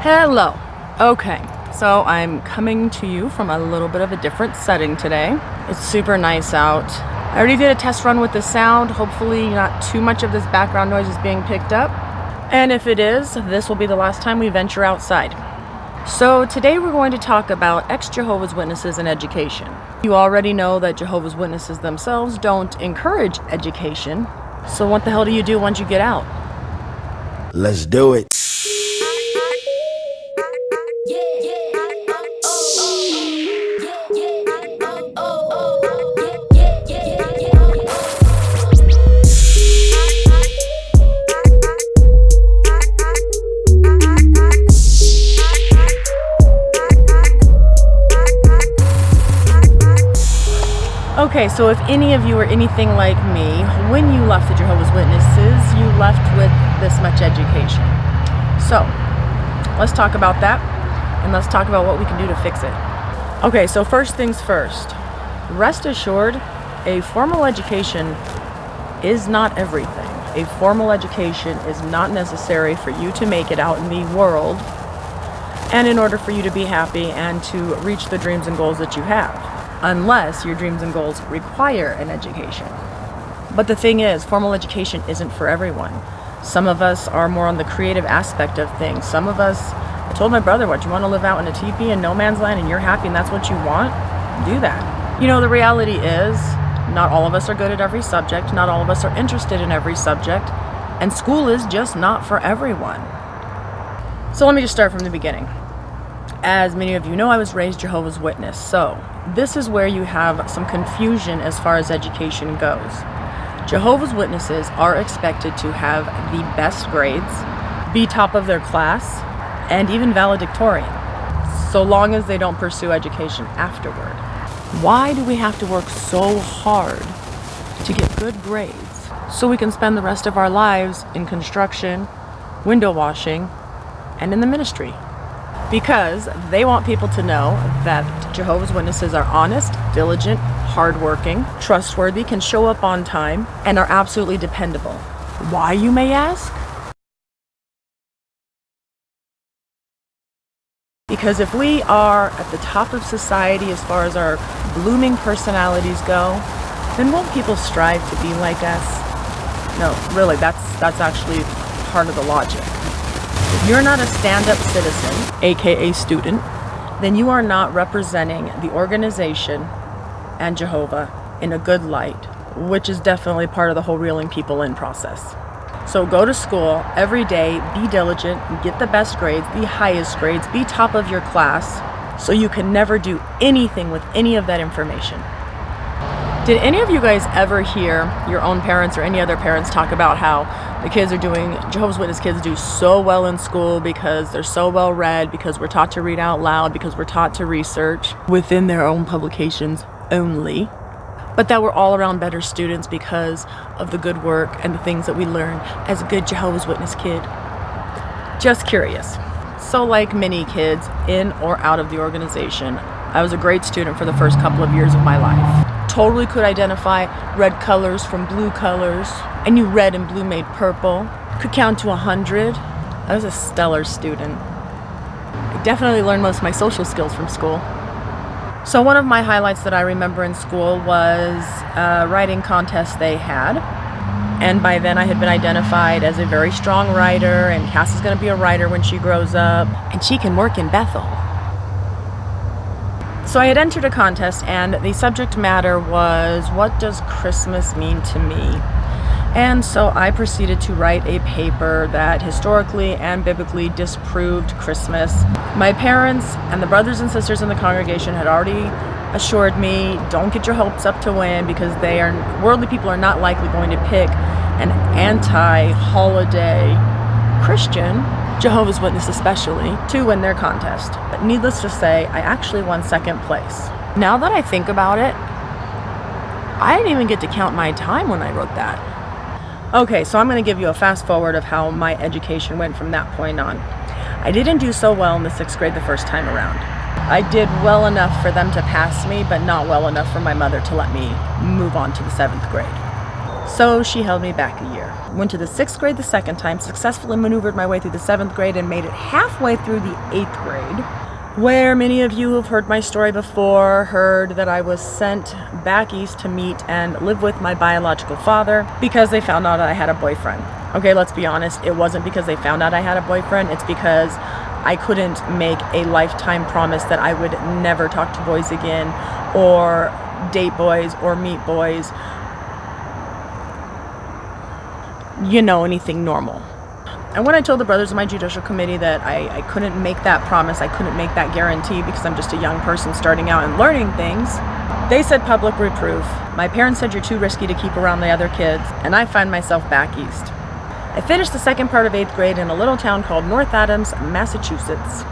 Hello. Okay, so I'm coming to you from a little bit of a different setting today. It's super nice out. I already did a test run with the sound. Hopefully not too much of this background noise is being picked up. And if it is, this will be the last time we venture outside. So today we're going to talk about ex-Jehovah's Witnesses and education. You already know that Jehovah's Witnesses themselves don't encourage education. So what the hell do you do once you get out? Let's do it. Okay, so if any of you are anything like me, when you left the Jehovah's Witnesses, you left with this much education. So, let's talk about that, and let's talk about what we can do to fix it. Okay, so first things first. Rest assured, a formal education is not everything. A formal education is not necessary for you to make it out in the world, and in order for you to be happy and to reach the dreams and goals that you have. Unless your dreams and goals require an education. But the thing is, formal education isn't for everyone. Some of us are more on the creative aspect of things. Some of us, I told my brother, what, you want to live out in a teepee in no man's land and you're happy and that's what you want? Do that. You know, the reality is, not all of us are good at every subject. Not all of us are interested in every subject. And school is just not for everyone. So let me just start from the beginning. As many of you know, I was raised Jehovah's Witness, so this is where you have some confusion as far as education goes. Jehovah's Witnesses are expected to have the best grades, be top of their class, and even valedictorian, so long as they don't pursue education afterward. Why do we have to work so hard to get good grades so we can spend the rest of our lives in construction, window washing, and in the ministry? Because they want people to know that Jehovah's Witnesses are honest, diligent, hardworking, trustworthy, can show up on time, and are absolutely dependable. Why, you may ask? Because if we are at the top of society as far as our blooming personalities go, then won't people strive to be like us? No, really, that's actually part of the logic. If you're not a stand-up citizen, aka student, then you are not representing the organization and Jehovah in a good light, which is definitely part of the whole reeling people in process. So go to school every day, be diligent, get the best grades, the highest grades, be top of your class, so you can never do anything with any of that information. Did any of you guys ever hear your own parents or any other parents talk about how the kids are doing, Jehovah's Witness kids do so well in school because they're so well read, because we're taught to read out loud, because we're taught to research within their own publications only, but that we're all around better students because of the good work and the things that we learn as a good Jehovah's Witness kid? Just curious. So like many kids in or out of the organization, I was a great student for the first couple of years of my life. Totally could identify red colors from blue colors. I knew red and blue made purple. Could count to 100. I was a stellar student. I definitely learned most of my social skills from school. So one of my highlights that I remember in school was a writing contest they had. And by then I had been identified as a very strong writer, and Cass is going to be a writer when she grows up, and she can work in Bethel. So I had entered a contest, and the subject matter was, what does Christmas mean to me? And so I proceeded to write a paper that historically and biblically disproved Christmas. My parents and the brothers and sisters in the congregation had already assured me, don't get your hopes up to win, because worldly people are not likely going to pick an anti-holiday Christian, Jehovah's Witness especially, to win their contest. But needless to say, I actually won second place. Now that I think about it, I didn't even get to count my time when I wrote that. Okay, so I'm going to give you a fast forward of how my education went from that point on. I didn't do so well in the 6th grade the first time around. I did well enough for them to pass me, but not well enough for my mother to let me move on to the 7th grade. So she held me back a year. Went to the 6th grade the second time, successfully maneuvered my way through the 7th grade, and made it halfway through the 8th grade, where many of you who've heard my story before heard that I was sent back east to meet and live with my biological father because they found out I had a boyfriend. Okay, let's be honest, it wasn't because they found out I had a boyfriend, it's because I couldn't make a lifetime promise that I would never talk to boys again, or date boys, or meet boys, you know, anything normal. And when I told the brothers of my judicial committee that I couldn't make that promise, I couldn't make that guarantee because I'm just a young person starting out and learning things, they said public reproof. My parents said you're too risky to keep around the other kids, and I find myself back east. I finished the second part of 8th grade in a little town called North Adams, Massachusetts,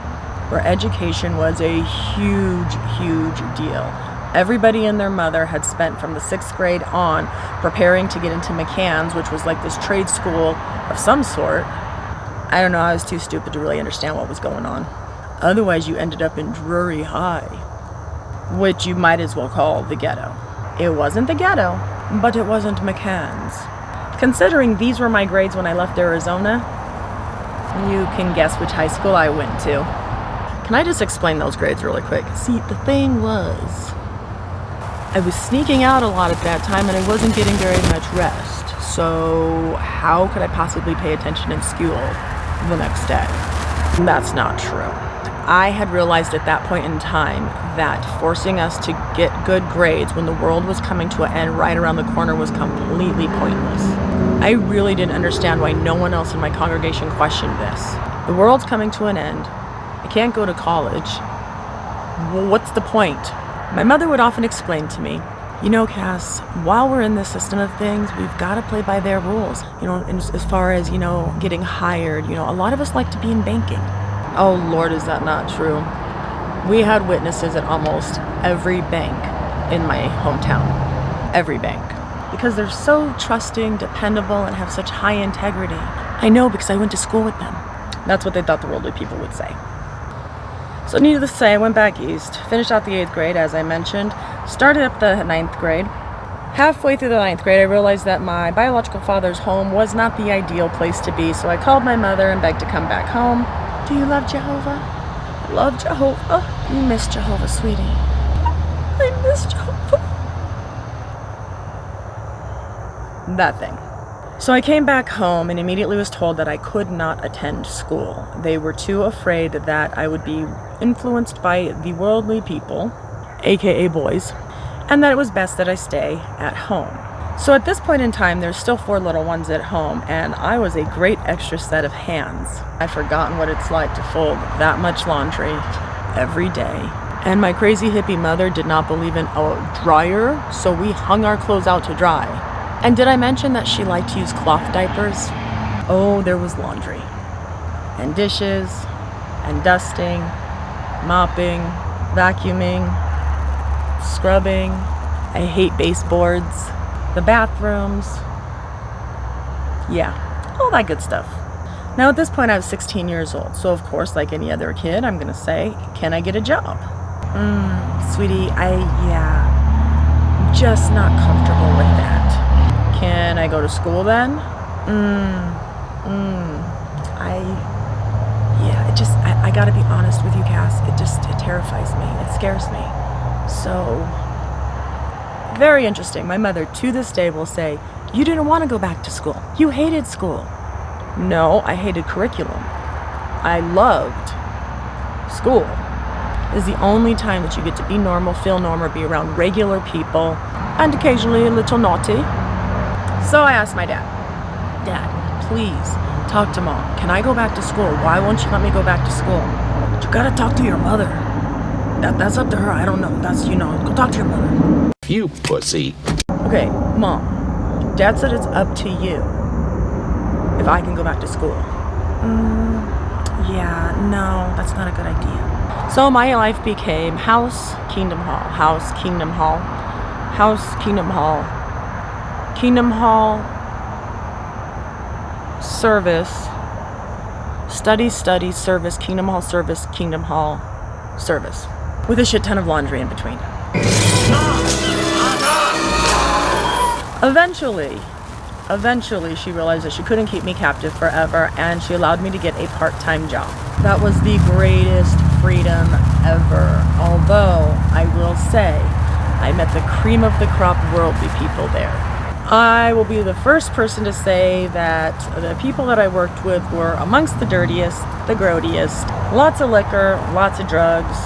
where education was a huge, huge deal. Everybody and their mother had spent from the 6th grade on preparing to get into McCann's, which was like this trade school of some sort. I don't know, I was too stupid to really understand what was going on. Otherwise, you ended up in Drury High, which you might as well call the ghetto. It wasn't the ghetto, but it wasn't McCann's. Considering these were my grades when I left Arizona, you can guess which high school I went to. Can I just explain those grades really quick? See, the thing was, I was sneaking out a lot at that time and I wasn't getting very much rest. So how could I possibly pay attention in school the next day? That's not true. I had realized at that point in time that forcing us to get good grades when the world was coming to an end right around the corner was completely pointless. I really didn't understand why no one else in my congregation questioned this. The world's coming to an end. I can't go to college. Well, what's the point? My mother would often explain to me, you know, Cass, while we're in this system of things, we've got to play by their rules. You know, as far as, you know, getting hired, you know, a lot of us like to be in banking. Oh, Lord, is that not true? We had witnesses at almost every bank in my hometown. Every bank. Because they're so trusting, dependable, and have such high integrity. I know because I went to school with them. That's what they thought the worldly people would say. So needless to say, I went back east, finished out the 8th grade, as I mentioned, started up the 9th grade. Halfway through the 9th grade, I realized that my biological father's home was not the ideal place to be, so I called my mother and begged to come back home. Do you love Jehovah? I love Jehovah. You miss Jehovah, sweetie. I miss Jehovah. That thing. So I came back home and immediately was told that I could not attend school. They were too afraid that I would be influenced by the worldly people, aka boys, and that it was best that I stay at home. So at this point in time, there's still 4 little ones at home, and I was a great extra set of hands. I've forgotten what it's like to fold that much laundry every day. And my crazy hippie mother did not believe in a dryer, so we hung our clothes out to dry. And did I mention that she liked to use cloth diapers? Oh, there was laundry. And dishes, and dusting, mopping, vacuuming, scrubbing. I hate baseboards. The bathrooms. Yeah, all that good stuff. Now at this point I was 16 years old, so of course, like any other kid, I'm gonna say, can I get a job? Sweetie, just not comfortable with that. Can I go to school then? I gotta be honest with you, Cass, it terrifies me, it scares me. So, very interesting. My mother to this day will say, you didn't want to go back to school. You hated school. No, I hated curriculum. I loved school. It's the only time that you get to be normal, feel normal, be around regular people, and occasionally a little naughty. So I asked my dad, please talk to Mom. Can I go back to school? Why won't you let me go back to school? You gotta talk to your mother. That's up to her. I don't know. Go talk to your mother. You pussy. Okay, Mom, Dad said it's up to you if I can go back to school. Yeah, no, that's not a good idea. So my life became house, kingdom hall, house, kingdom hall, house, kingdom hall, kingdom hall, service, study, service, kingdom hall, service, with a shit ton of laundry in between. Eventually, Eventually, she realized that she couldn't keep me captive forever, and she allowed me to get a part-time job. That was the greatest freedom ever. Although, I will say, I met the cream of the crop worldly people there. I will be the first person to say that the people that I worked with were amongst the dirtiest, the grodiest, lots of liquor, lots of drugs.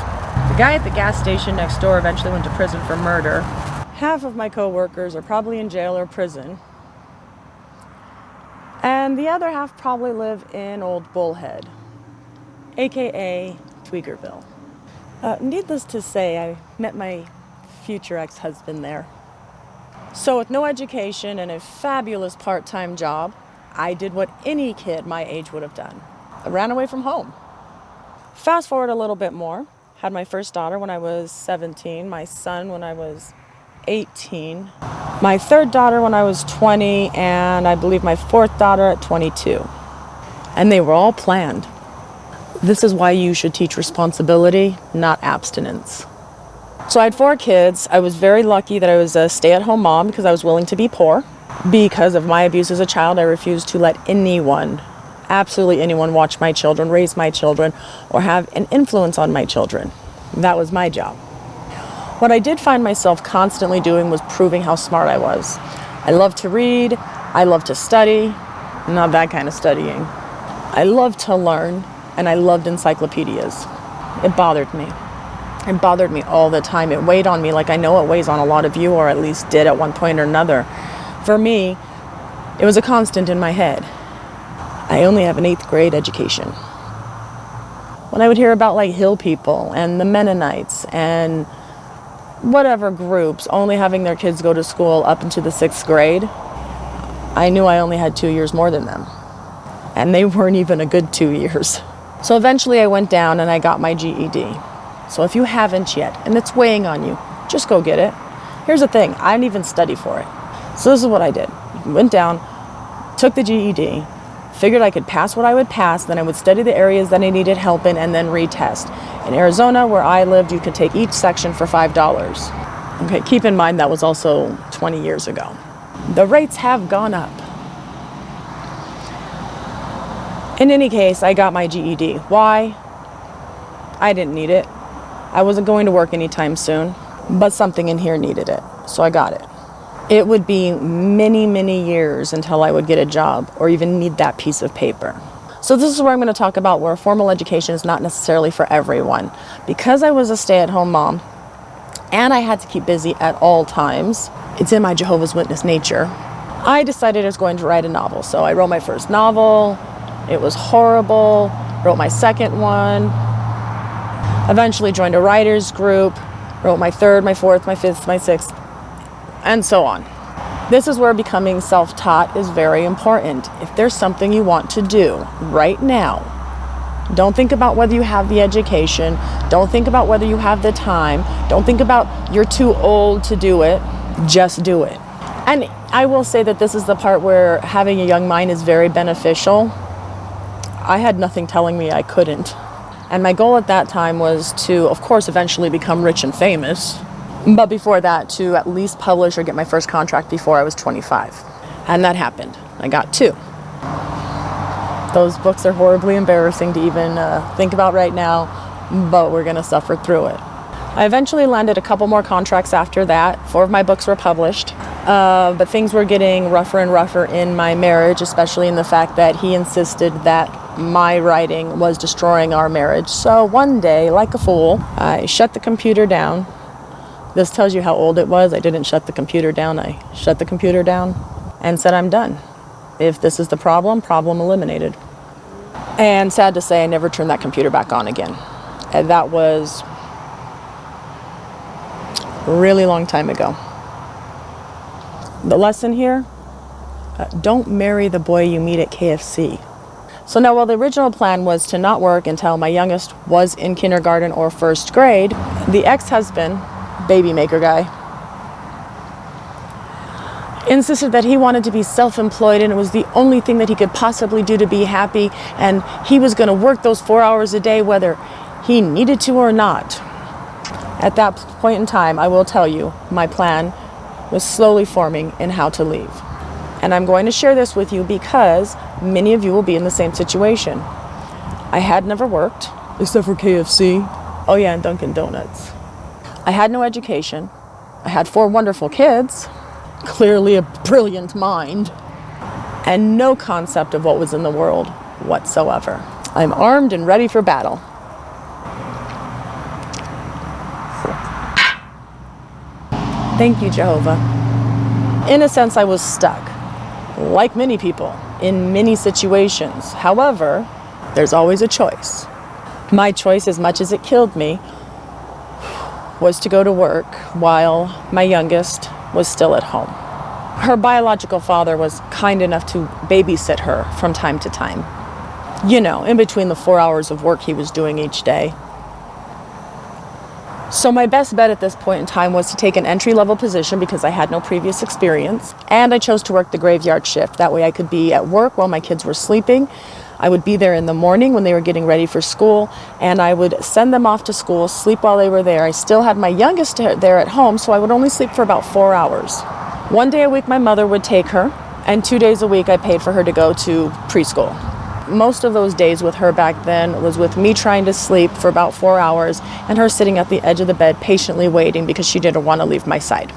The guy at the gas station next door eventually went to prison for murder. Half of my co-workers are probably in jail or prison. And the other half probably live in Old Bullhead, aka Tweakerville. Needless to say, I met my future ex-husband there. So with no education and a fabulous part-time job, I did what any kid my age would have done. I ran away from home. Fast forward a little bit more. Had my first daughter when I was 17, my son when I was 18, my third daughter when I was 20, and I believe my fourth daughter at 22. And they were all planned. This is why you should teach responsibility, not abstinence. So I had 4 kids. I was very lucky that I was a stay-at-home mom because I was willing to be poor. Because of my abuse as a child, I refused to let anyone, absolutely anyone, watch my children, raise my children, or have an influence on my children. That was my job. What I did find myself constantly doing was proving how smart I was. I love to read. I love to study. Not that kind of studying. I loved to learn, and I loved encyclopedias. It bothered me. It bothered me all the time. It weighed on me like I know it weighs on a lot of you, or at least did at one point or another. For me, it was a constant in my head. I only have an 8th grade education. When I would hear about like Hill people and the Mennonites and whatever groups only having their kids go to school up into the 6th grade, I knew I only had 2 years more than them. And they weren't even a good 2 years. So eventually I went down and I got my GED. So if you haven't yet, and it's weighing on you, just go get it. Here's the thing, I didn't even study for it. So this is what I did. Went down, took the GED, figured I could pass what I would pass, then I would study the areas that I needed help in and then retest. In Arizona, where I lived, you could take each section for $5. Okay, keep in mind that was also 20 years ago. The rates have gone up. In any case, I got my GED. Why? I didn't need it. I wasn't going to work anytime soon, but something in here needed it, so I got it. It would be many, many years until I would get a job or even need that piece of paper. So this is where I'm going to talk about where formal education is not necessarily for everyone. Because I was a stay-at-home mom and I had to keep busy at all times, it's in my Jehovah's Witness nature, I decided I was going to write a novel. So I wrote my first novel. It was horrible. Wrote my second one. Eventually joined a writer's group. Wrote my third, my fourth, my fifth, my sixth, and so on. This is where becoming self-taught is very important. If there's something you want to do right now, don't think about whether you have the education. Don't think about whether you have the time. Don't think about you're too old to do it. Just do it. And I will say that this is the part where having a young mind is very beneficial. I had nothing telling me I couldn't. And my goal at that time was to, of course, eventually become rich and famous. But before that, to at least publish or get my first contract before I was 25. And that happened. I got 2. Those books are horribly embarrassing to even think about right now, but we're going to suffer through it. I eventually landed a couple more contracts after that. 4 of my books were published, but things were getting rougher and rougher in my marriage, especially in the fact that he insisted that my writing was destroying our marriage. So one day, like a fool, I shut the computer down. This tells you how old it was. I didn't shut the computer down. I shut the computer down and said, I'm done. If this is the problem eliminated. And sad to say, I never turned that computer back on again. And that was a really long time ago. The lesson here, don't marry the boy you meet at KFC. So now, while the original plan was to not work until my youngest was in kindergarten or first grade, the ex-husband, baby maker guy, insisted that he wanted to be self-employed and it was the only thing that he could possibly do to be happy, and he was going to work those 4 hours a day whether he needed to or not. At that point in time, I will tell you, my plan was slowly forming in how to leave. And I'm going to share this with you because many of you will be in the same situation. I had never worked, except for KFC. Oh yeah, and Dunkin' Donuts. I had no education. I had 4 wonderful kids, clearly a brilliant mind, and no concept of what was in the world whatsoever. I'm armed and ready for battle. Thank you, Jehovah. In a sense, I was stuck, like many people, in many situations. However, there's always a choice. My choice, as much as it killed me, was to go to work while my youngest was still at home. Her biological father was kind enough to babysit her from time to time. You know, in between the 4 hours of work he was doing each day. So my best bet at this point in time was to take an entry-level position because I had no previous experience, and I chose to work the graveyard shift. That way I could be at work while my kids were sleeping. I would be there in the morning when they were getting ready for school, and I would send them off to school, sleep while they were there. I still had my youngest there at home, so I would only sleep for about 4 hours. One day a week my mother would take her, and 2 days a week I paid for her to go to preschool. Most of those days with her back then was with me trying to sleep for about 4 hours and her sitting at the edge of the bed patiently waiting because she didn't want to leave my side.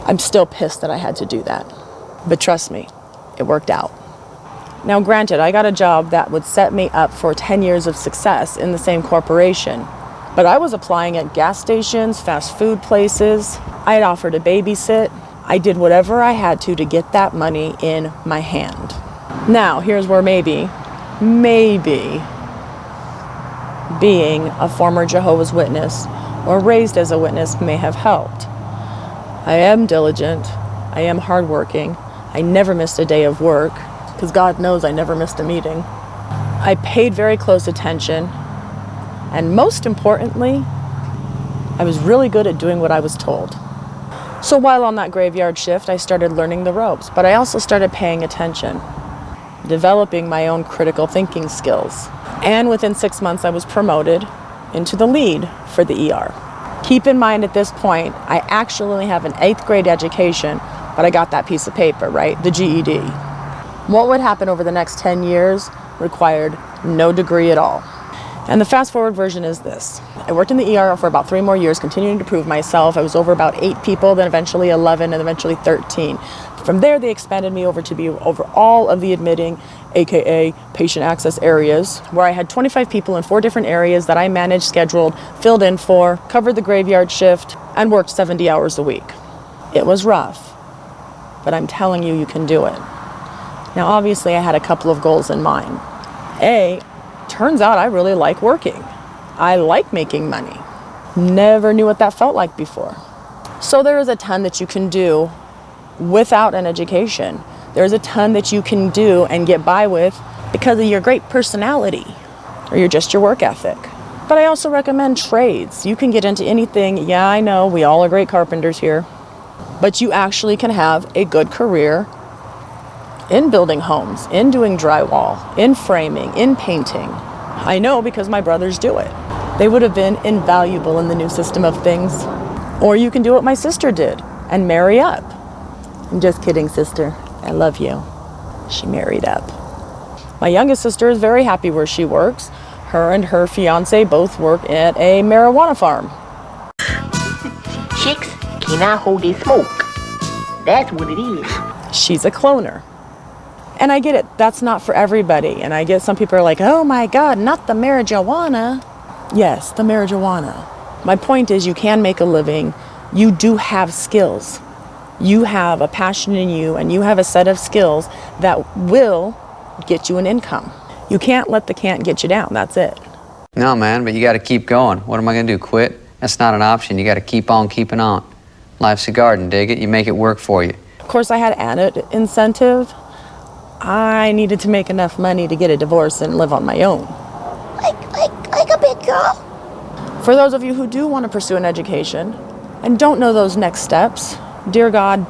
I'm still pissed that I had to do that, but trust me, it worked out. Now granted, I got a job that would set me up for 10 years of success in the same corporation, but I was applying at gas stations, fast food places. I had offered to babysit. I did whatever I had to get that money in my hand. Now, here's where maybe being a former Jehovah's Witness or raised as a witness may have helped. I am diligent. I am hardworking. I never missed a day of work, because God knows I never missed a meeting. I paid very close attention, and most importantly, I was really good at doing what I was told. So while on that graveyard shift, I started learning the ropes, but I also started paying attention, developing my own critical thinking skills. And within 6 months, I was promoted into the lead for the ER. Keep in mind at this point, I actually only have an 8th grade education, but I got that piece of paper, right? The GED. What would happen over the next 10 years required no degree at all. And the fast forward version is this. I worked in the ER for about 3 more years, continuing to prove myself. I was over about 8 people, then eventually 11, and eventually 13. From there, they expanded me over to be over all of the admitting, AKA patient access areas, where I had 25 people in 4 different areas that I managed, scheduled, filled in for, covered the graveyard shift, and worked 70 hours a week. It was rough, but I'm telling you, you can do it. Now, obviously, I had a couple of goals in mind. Turns out I really like working. I like making money. Never knew what that felt like before. So there is a ton that you can do without an education. There's a ton that you can do and get by with because of your great personality or your work ethic. But I also recommend trades. You can get into anything. Yeah, I know, we all are great carpenters here. But you actually can have a good career in building homes, in doing drywall, in framing, in painting. I know because my brothers do it. They would have been invaluable in the new system of things. Or you can do what my sister did and marry up. I'm just kidding, sister. I love you. She married up. My youngest sister is very happy where she works. Her and her fiance both work at a marijuana farm. Chicks cannot hold their smoke. That's what it is. She's a cloner. And I get it, that's not for everybody. And I get some people are like, oh my God, not the marijuana. Yes, the marijuana. My point is you can make a living. You do have skills. You have a passion in you and you have a set of skills that will get you an income. You can't let the can't get you down, that's it. No, man, but you got to keep going. What am I going to do, quit? That's not an option. You got to keep on keeping on. Life's a garden, dig it? You make it work for you. Of course, I had an incentive. I needed to make enough money to get a divorce and live on my own. Like a big girl. For those of you who do want to pursue an education and don't know those next steps, dear God,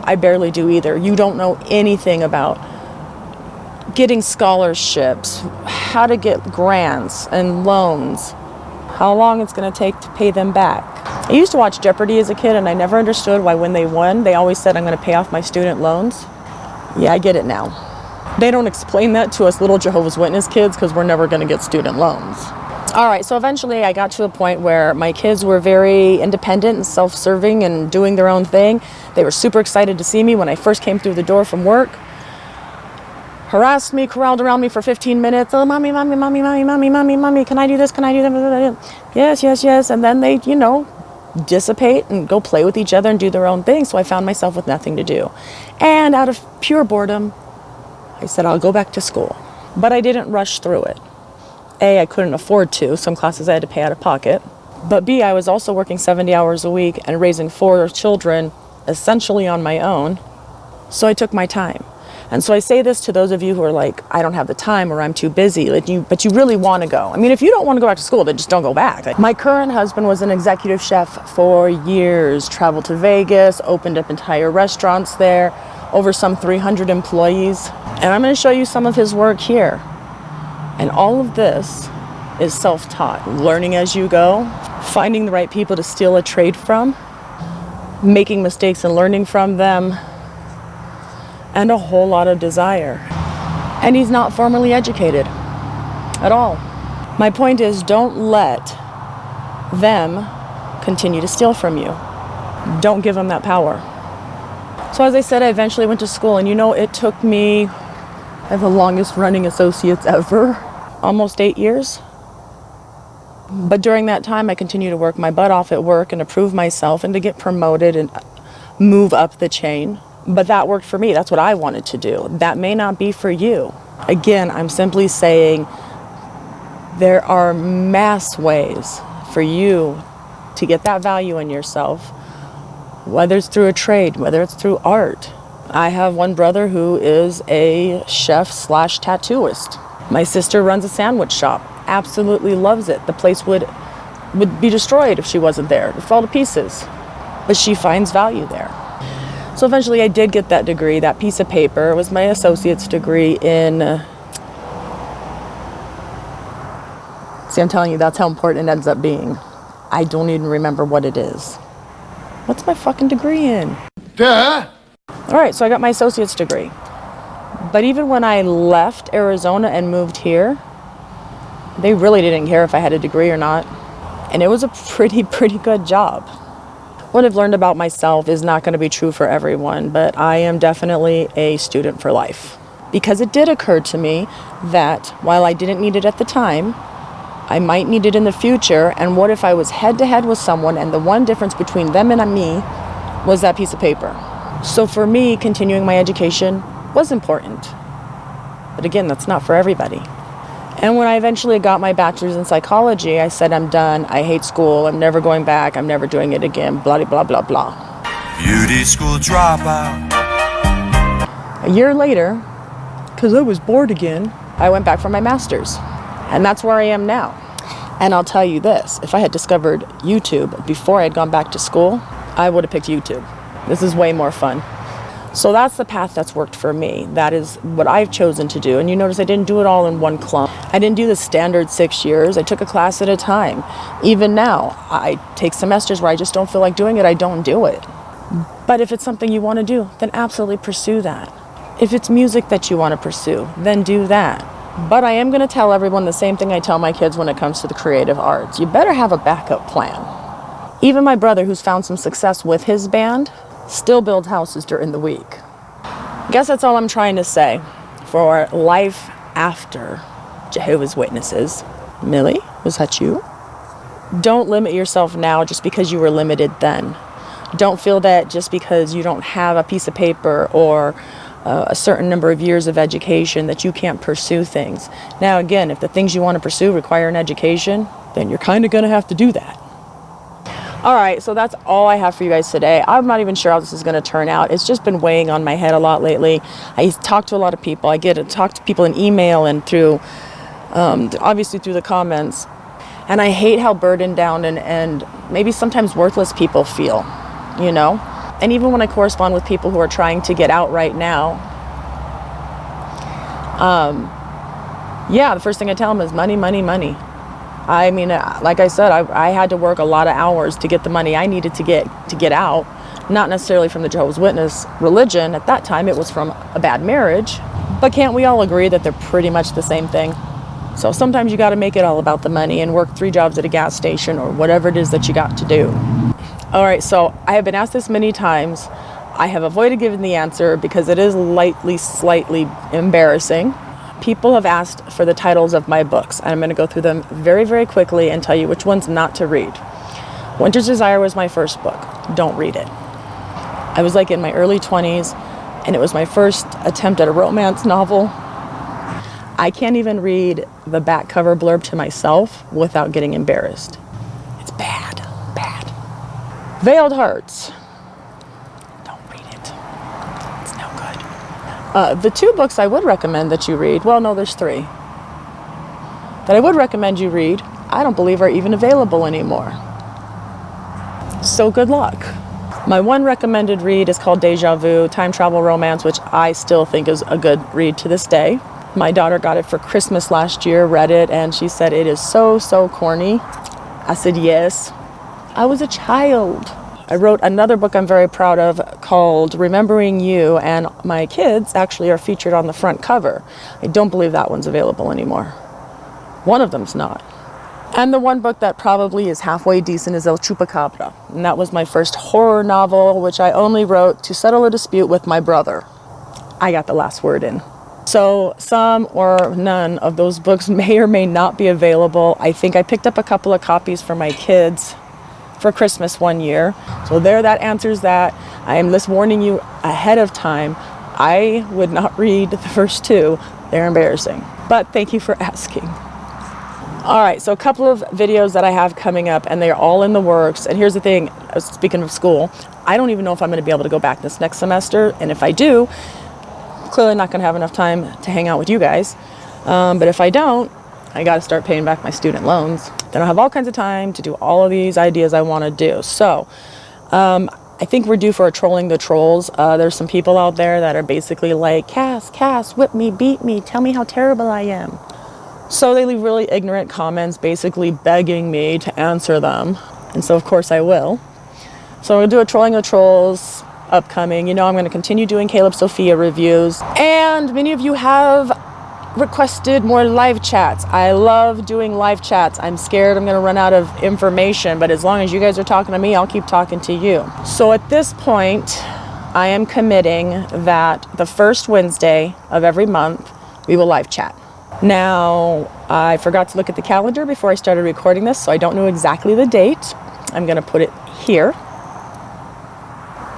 I barely do either. You don't know anything about getting scholarships, how to get grants and loans, how long it's going to take to pay them back. I used to watch Jeopardy as a kid and I never understood why when they won, they always said, I'm going to pay off my student loans. Yeah, I get it now. They don't explain that to us little Jehovah's Witness kids because we're never going to get student loans. All right, so eventually I got to a point where my kids were very independent and self-serving and doing their own thing. They were super excited to see me when I first came through the door from work. Harassed me, corralled around me for 15 minutes. Oh, mommy, mommy, mommy, mommy, mommy, mommy, mommy, can I do this? Can I do that? Yes, yes, yes. And then they, dissipate and go play with each other and do their own thing. So I found myself with nothing to do. And out of pure boredom, I said, I'll go back to school. But I didn't rush through it. A, I couldn't afford to. Some classes I had to pay out of pocket. But B, I was also working 70 hours a week and raising 4 children essentially on my own. So I took my time. And so I say this to those of you who are like, I don't have the time or I'm too busy, but you really want to go. I mean, if you don't want to go back to school, then just don't go back. My current husband was an executive chef for years, traveled to Vegas, opened up entire restaurants there, over some 300 employees. And I'm going to show you some of his work here. And all of this is self-taught, learning as you go, finding the right people to steal a trade from, making mistakes and learning from them, and a whole lot of desire. And he's not formally educated at all. My point is, don't let them continue to steal from you. Don't give them that power. So as I said, I eventually went to school, and it took me, I have the longest running associates ever, almost 8 years. But during that time, I continued to work my butt off at work and to prove myself and to get promoted and move up the chain. But that worked for me. That's what I wanted to do. That may not be for you. Again, I'm simply saying there are mass ways for you to get that value in yourself, whether it's through a trade, whether it's through art. I have one brother who is a chef/tattooist. My sister runs a sandwich shop. Absolutely loves it. The place would be destroyed if she wasn't there. It would fall to pieces. But she finds value there. So eventually I did get that degree, that piece of paper. It was my associate's degree in... See, I'm telling you, that's how important it ends up being. I don't even remember what it is. What's my fucking degree in? Duh! All right, so I got my associate's degree. But even when I left Arizona and moved here, they really didn't care if I had a degree or not. And it was a pretty good job. What I've learned about myself is not going to be true for everyone, but I am definitely a student for life. Because it did occur to me that while I didn't need it at the time, I might need it in the future. And what if I was head-to-head with someone and the one difference between them and me was that piece of paper? So for me, continuing my education was important. But again, that's not for everybody. And when I eventually got my bachelor's in psychology, I said, I'm done. I hate school. I'm never going back. I'm never doing it again. Blah, blah, blah, blah. Beauty school dropout. A year later, because I was bored again, I went back for my master's. And that's where I am now. And I'll tell you this, if I had discovered YouTube before I had gone back to school, I would have picked YouTube. This is way more fun. So that's the path that's worked for me. That is what I've chosen to do. And you notice I didn't do it all in one clump. I didn't do the standard 6 years. I took a class at a time. Even now, I take semesters where I just don't feel like doing it. I don't do it. But if it's something you want to do, then absolutely pursue that. If it's music that you want to pursue, then do that. But I am going to tell everyone the same thing I tell my kids when it comes to the creative arts. You better have a backup plan. Even my brother, who's found some success with his band, still builds houses during the week. I guess that's all I'm trying to say for life after Jehovah's Witnesses. Millie, was that you? Don't limit yourself now just because you were limited then. Don't feel that just because you don't have a piece of paper or a certain number of years of education that you can't pursue things. Now again, if the things you want to pursue require an education, then you're kind of going to have to do that. All right, so that's all I have for you guys today. I'm not even sure how this is going to turn out. It's just been weighing on my head a lot lately. I talk to a lot of people. I get to talk to people in email and through, obviously through the comments. And I hate how burdened down and maybe sometimes worthless people feel, you know? And even when I correspond with people who are trying to get out right now, yeah, the first thing I tell them is money, money, money. I mean, like I said, I had to work a lot of hours to get the money I needed to get out. Not necessarily from the Jehovah's Witness religion. At that time, it was from a bad marriage. But can't we all agree that they're pretty much the same thing? So sometimes you got to make it all about the money and work 3 jobs at a gas station or whatever it is that you got to do. All right, so I have been asked this many times. I have avoided giving the answer because it is slightly embarrassing. People have asked for the titles of my books, and I'm going to go through them very, very quickly and tell you which ones not to read. Winter's Desire was my first book. Don't read it. I was like in my early 20s, and it was my first attempt at a romance novel. I can't even read the back cover blurb to myself without getting embarrassed. It's bad. Veiled Hearts. Don't read it. It's no good. The 2 books I would recommend that you read, well, no, there's 3, that I would recommend you read, I don't believe are even available anymore. So good luck. My one recommended read is called Déjà, time travel romance, which I still think is a good read to this day. My daughter got it for Christmas last year, read it, and she said it is so corny. I said yes. I was a child. I wrote another book I'm very proud of called Remembering You, and my kids actually are featured on the front cover. I don't believe that one's available anymore. One of them's not. And the one book that probably is halfway decent is El Chupacabra. And that was my first horror novel, which I only wrote to settle a dispute with my brother. I got the last word in. So some or none of those books may or may not be available. I think I picked up a couple of copies for my kids for Christmas one year. So there, that answers that. I am just warning you ahead of time. I would not read the first 2. They're embarrassing. But thank you for asking. All right, so a couple of videos that I have coming up, and they're all in the works. And here's the thing, speaking of school, I don't even know if I'm going to be able to go back this next semester. And if I do, clearly not going to have enough time to hang out with you guys. But if I don't, I got to start paying back my student loans. Then I'll have all kinds of time to do all of these ideas I want to do. So I think we're due for a Trolling the Trolls. There's some people out there that are basically like, Cass, whip me, beat me, tell me how terrible I am. So they leave really ignorant comments basically begging me to answer them. And so of course I will. So I'm going to do a Trolling the Trolls upcoming. You know, I'm going to continue doing Caleb Sophia reviews. And many of you have requested more live chats. I love doing live chats. I'm scared I'm going to run out of information, but as long as you guys are talking to me, I'll keep talking to you. So at this point, I am committing that the first Wednesday of every month, we will live chat. Now, I forgot to look at the calendar before I started recording this, so I don't know exactly the date. I'm going to put it here.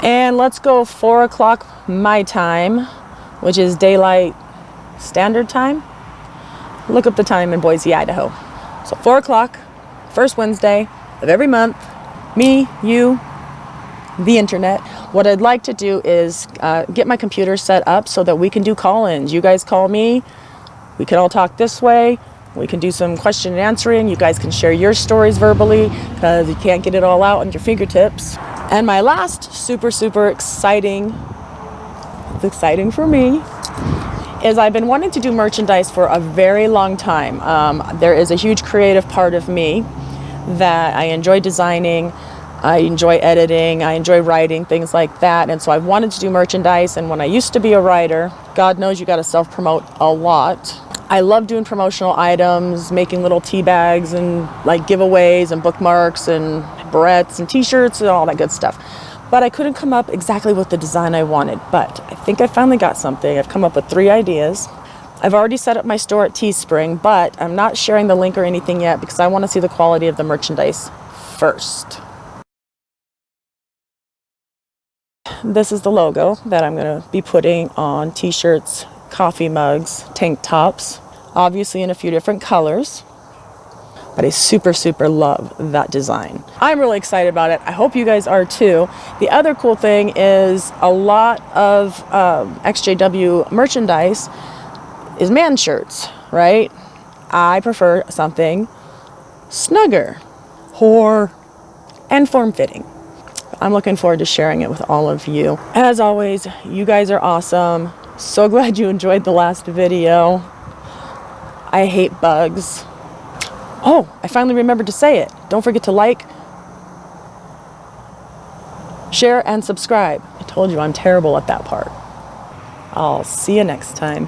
And let's go 4 o'clock my time, which is daylight standard time. Look up the time in Boise, Idaho. So 4 o'clock, first Wednesday of every month, me, you, the internet. What I'd like to do is get my computer set up so that we can do call-ins. You guys call me, we can all talk this way. We can do some question and answering. You guys can share your stories verbally because you can't get it all out on your fingertips. And my last super exciting, it's exciting for me, is I've been wanting to do merchandise for a very long time. There is a huge creative part of me that I enjoy designing, I enjoy editing, I enjoy writing, things like that. And so I've wanted to do merchandise. And when I used to be a writer, God knows you got to self-promote a lot. I love doing promotional items, making little tea bags and like giveaways and bookmarks and barrettes and t-shirts and all that good stuff. But I couldn't come up exactly with the design I wanted. But I think I finally got something. I've come up with 3 ideas. I've already set up my store at Teespring, but I'm not sharing the link or anything yet because I want to see the quality of the merchandise first. This is the logo that I'm going to be putting on t-shirts, coffee mugs, tank tops, obviously in a few different colors. But I super love that design. I'm really excited about it. I hope you guys are too. The other cool thing is a lot of ex-JW merchandise is man shirts, right? I prefer something snugger, and form-fitting. I'm looking forward to sharing it with all of you. As always, you guys are awesome. So glad you enjoyed the last video. I hate bugs. Oh, I finally remembered to say it. Don't forget to like, Share and subscribe. I told you I'm terrible at that part. I'll see you next time.